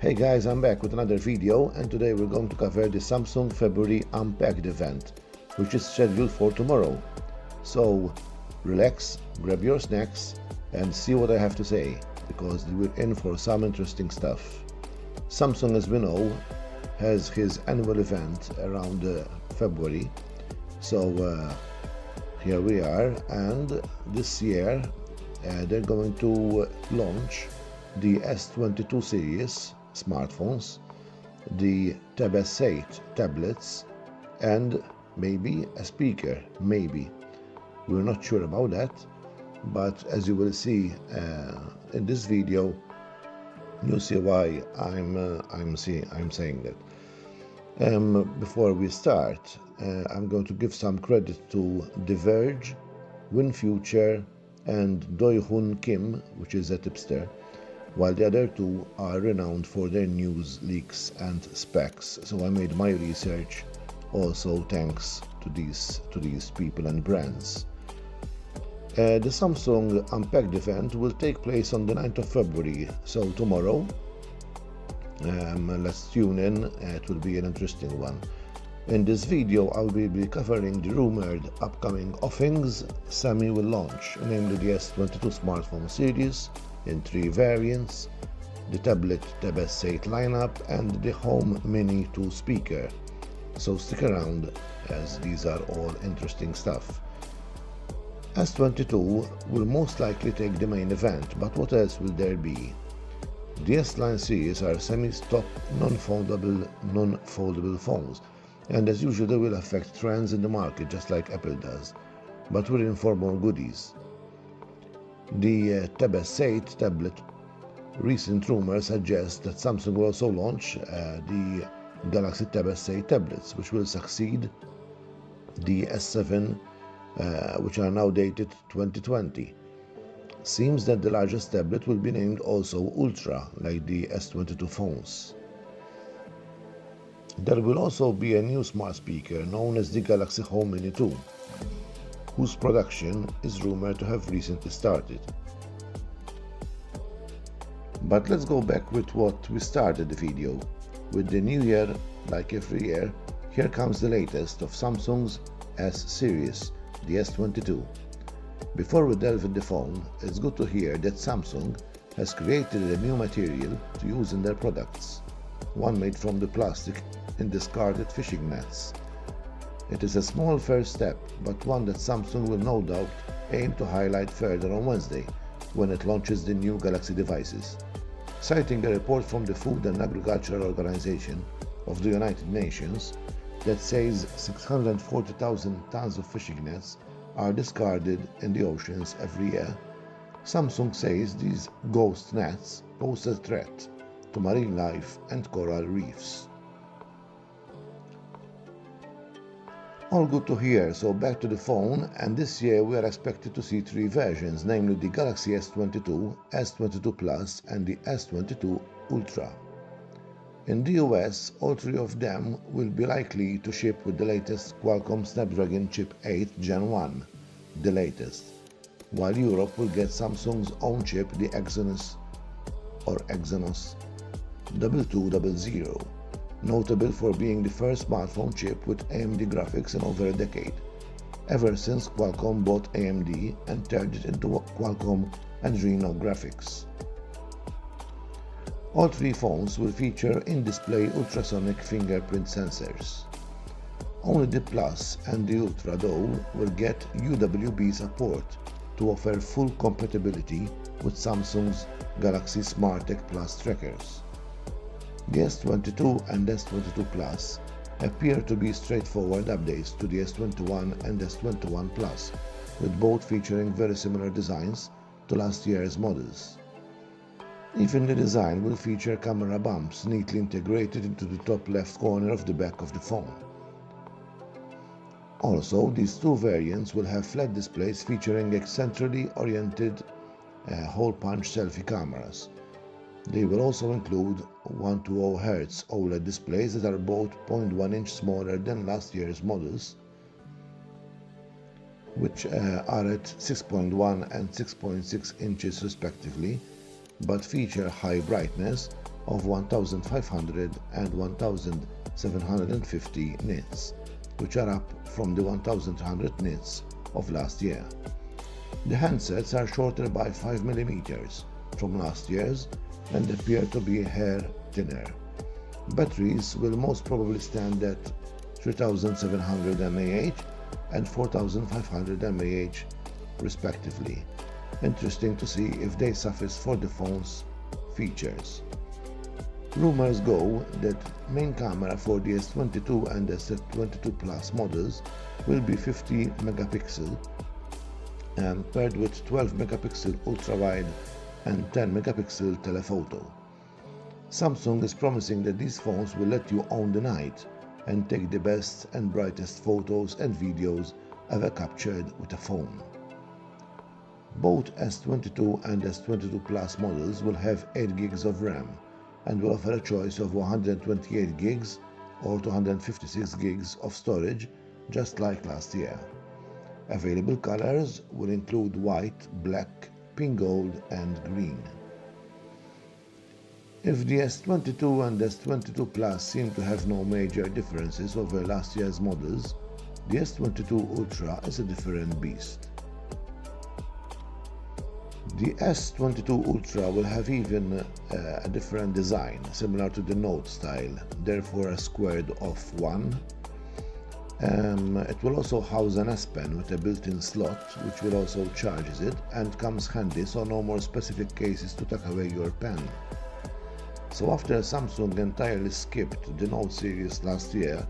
Hey guys, I'm back with another video, and today we're going to cover the Samsung February Unpacked event, which is scheduled for tomorrow. So relax, grab your snacks and see what I have to say, because we're in for some interesting stuff. Samsung, as we know, has his annual event around February, so here we are, and this year they're going to launch the S22 Series smartphones, the Tab S8 tablets, and maybe a speaker, maybe. We're not sure about that, but as you will see in this video, you'll see why I'm saying that. Before we start, I'm going to give some credit to TheVerge, WinFuture, and Doi-Hun Kim, which is a tipster, while the other two are renowned for their news, leaks, and specs. So I made my research also thanks to these people and brands. The Samsung Unpacked event will take place on the 9th of February, so tomorrow. Let's tune in, it will be an interesting one. In this video, I will be covering the rumored upcoming offerings Xiaomi will launch, namely the S22 smartphone series in 3 variants, the tablet Tab S8 lineup, and the Home Mini 2 speaker. So stick around, as these are all interesting stuff. S22 will most likely take the main event, but what else will there be? The S-Line series are Xiaomi's top non-foldable phones, and as usual they will affect trends in the market just like Apple does, but we're in for more goodies. The Tab S8 tablet, recent rumors suggest that Samsung will also launch the Galaxy Tab S8 tablets, which will succeed the S7, which are now dated 2020. Seems that the largest tablet will be named also Ultra, like the S22 phones. There will also be a new smart speaker known as the Galaxy Home Mini 2, whose production is rumored to have recently started. But let's go back with what we started the video. With the new year, like every year, here comes the latest of Samsung's S series, the S22. Before we delve in the phone, it's good to hear that Samsung has created a new material to use in their products, one made from the plastic in discarded fishing nets. It is a small first step, but one that Samsung will no doubt aim to highlight further on Wednesday, when it launches the new Galaxy devices. Citing a report from the Food and Agricultural Organization of the United Nations that says 640,000 tons of fishing nets are discarded in the oceans every year, Samsung says these ghost nets pose a threat to marine life and coral reefs. All good to hear, so back to the phone, and this year we are expected to see 3 versions, namely the Galaxy S22, S22 Plus, and the S22 Ultra. In the US, all 3 of them will be likely to ship with the latest Qualcomm Snapdragon chip 8 Gen 1, the latest, while Europe will get Samsung's own chip, the Exynos 2200, notable for being the first smartphone chip with AMD graphics in over a decade, ever since Qualcomm bought AMD and turned it into Qualcomm Adreno graphics. All 3 phones will feature in-display ultrasonic fingerprint sensors. Only the Plus and the Ultra, though, will get UWB support to offer full compatibility with Samsung's Galaxy SmartTech Plus trackers. The S22 and S22 Plus appear to be straightforward updates to the S21 and S21 Plus, with both featuring very similar designs to last year's models. Even the design will feature camera bumps neatly integrated into the top left corner of the back of the phone. Also, these 2 variants will have flat displays featuring eccentrically oriented hole-punch selfie cameras. They will also include 120 Hz OLED displays that are both 0.1 inch smaller than last year's models, which are at 6.1 and 6.6 inches respectively, but feature high brightness of 1500 and 1750 nits, which are up from the 1300 nits of last year. The handsets are shorter by 5 mm from last year's and appear to be a hair thinner. Batteries will most probably stand at 3700 mAh and 4500 mAh respectively. Interesting to see if they suffice for the phone's features. Rumors go that main camera for the S22 and S22 Plus models will be 50 megapixel paired with 12 megapixel ultra-wide and 10 megapixel telephoto. Samsung is promising that these phones will let you own the night and take the best and brightest photos and videos ever captured with a phone. Both S22 and S22 Plus models will have 8 gigs of RAM and will offer a choice of 128 gigs or 256 gigs of storage, just like last year. Available colors will include white, black, pink gold and green. If the S22 and S22 Plus seem to have no major differences over last year's models, the S22 Ultra is a different beast. The S22 Ultra will have even a different design, similar to the Note style, therefore a squared off one. It will also house an S Pen with a built-in slot, which will also charges it and comes handy, so no more specific cases to tuck away your pen. So after Samsung entirely skipped the Note series last year,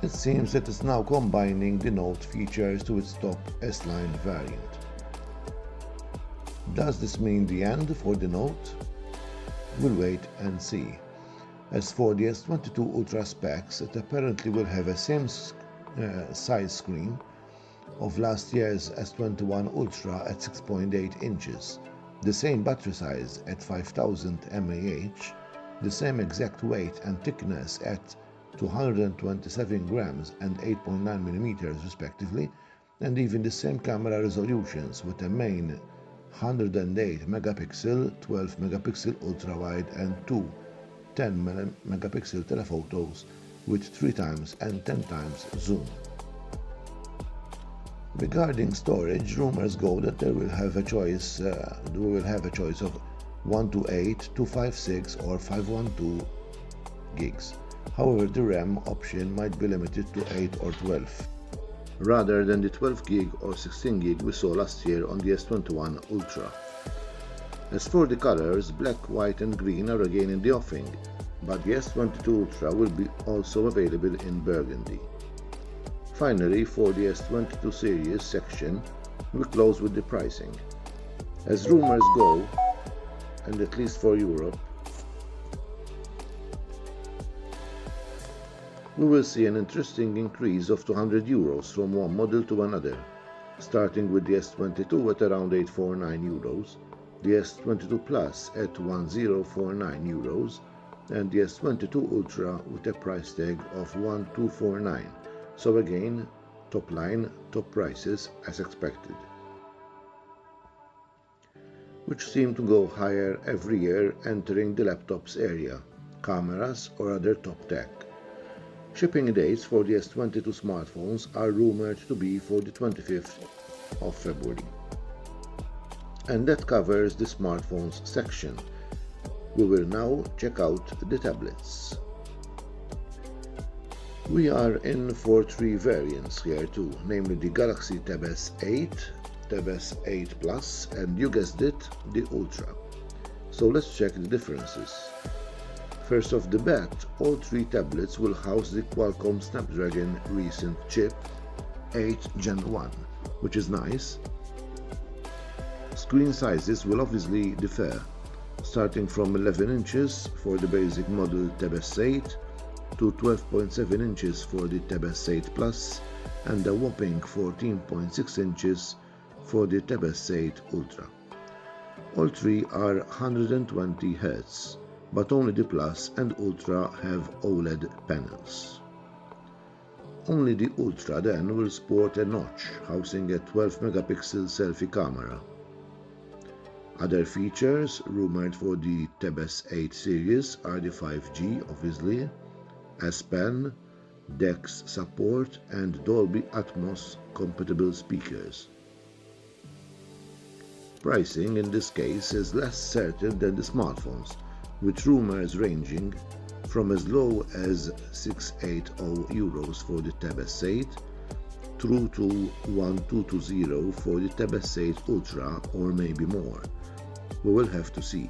it seems that it's now combining the Note features to its top S-line variant. Does this mean the end for the Note? We'll wait and see. As for the S22 Ultra specs, it apparently will have a same size screen of last year's S21 Ultra at 6.8 inches, the same battery size at 5000 mAh, the same exact weight and thickness at 227 grams and 8.9 mm respectively, and even the same camera resolutions with a main 108 megapixel, 12 megapixel ultra-wide and two 10 megapixel telephotos with 3 times and 10 times zoom. Regarding storage, rumors go that we will have a choice of 128, 256 or 512 gigs. However, the RAM option might be limited to 8 or 12, rather than the 12 gig or 16 gig we saw last year on the S21 Ultra. As for the colors, black, white and green are again in the offing, but the S22 Ultra will be also available in burgundy. Finally, for the S22 Series section, we close with the pricing. As rumors go, and at least for Europe, we will see an interesting increase of €200 from one model to another, starting with the S22 at around €849, the S22 Plus at €1049, and the S22 Ultra with a price tag of $1249. So again, top line, top prices as expected, which seem to go higher every year, entering the laptops area, cameras or other top tech. Shipping dates for the S22 smartphones are rumored to be for the 25th of February. And that covers the smartphones section. We will now check out the tablets. We are in for 3 variants here too, namely the Galaxy Tab S8, Tab S8 Plus and, you guessed it, the Ultra. So let's check the differences. First off the bat, all 3 tablets will house the Qualcomm Snapdragon recent chip 8 Gen 1, which is nice. Screen sizes will obviously differ, starting from 11 inches for the basic model Tab S8 to 12.7 inches for the Tab S8 Plus and a whopping 14.6 inches for the Tab S8 Ultra. All 3 are 120 Hz, but only the Plus and Ultra have OLED panels. Only the Ultra then will sport a notch housing a 12 megapixel selfie camera. Other features rumored for the S8 Series, RD5G obviously, S Pen, DeX support and Dolby Atmos compatible speakers. Pricing in this case is less certain than the smartphones, with rumours ranging from as low as €680 for the Tab S8 through to 1220 for the Tab S8 Ultra or maybe more. We will have to see.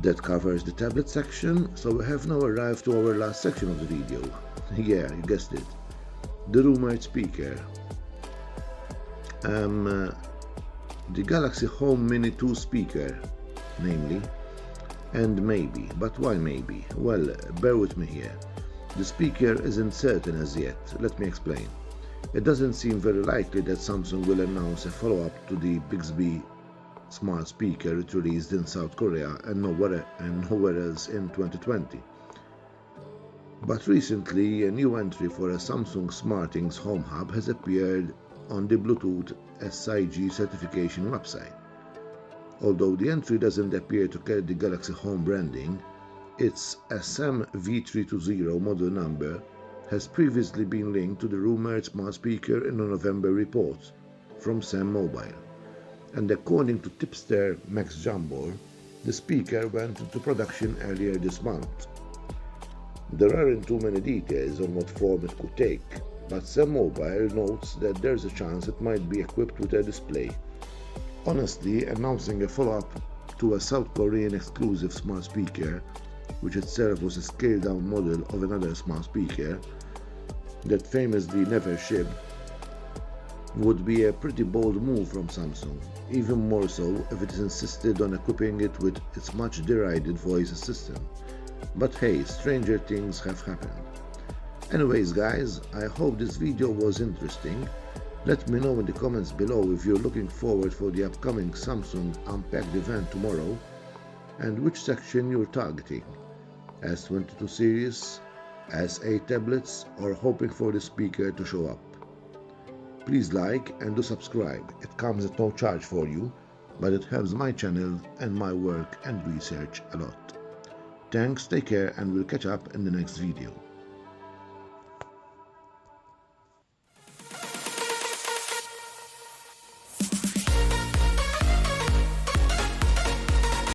That covers the tablet section, so we have now arrived to our last section of the video. Yeah, you guessed it. The rumoured speaker. The Galaxy Home Mini 2 speaker, namely. And maybe, but why maybe? Well, bear with me here. The speaker isn't certain as yet. Let me explain. It doesn't seem very likely that Samsung will announce a follow-up to the Bixby smart speaker it released in South Korea and nowhere else in 2020. But recently, a new entry for a Samsung SmartThings Home Hub has appeared on the Bluetooth SIG certification website. Although the entry doesn't appear to carry the Galaxy Home branding, its SM-V320 model number has previously been linked to the rumored smart speaker in a November report from Sam Mobile. And according to tipster Max Jambor, the speaker went into production earlier this month. There aren't too many details on what form it could take, but Sam Mobile notes that there's a chance it might be equipped with a display. Honestly, announcing a follow-up to a South Korean exclusive smart speaker, which itself was a scaled-down model of another smart speaker that famously never shipped, would be a pretty bold move from Samsung, even more so if it is insisted on equipping it with its much derided voice assistant. But hey, stranger things have happened. Anyways guys, I hope this video was interesting. Let me know in the comments below if you're looking forward for the upcoming Samsung Unpacked event tomorrow and which section you're targeting, S22 Series, S8 tablets or hoping for the speaker to show up. Please like and do subscribe. It comes at no charge for you, but it helps my channel and my work and research a lot. Thanks, take care, and we'll catch up in the next video.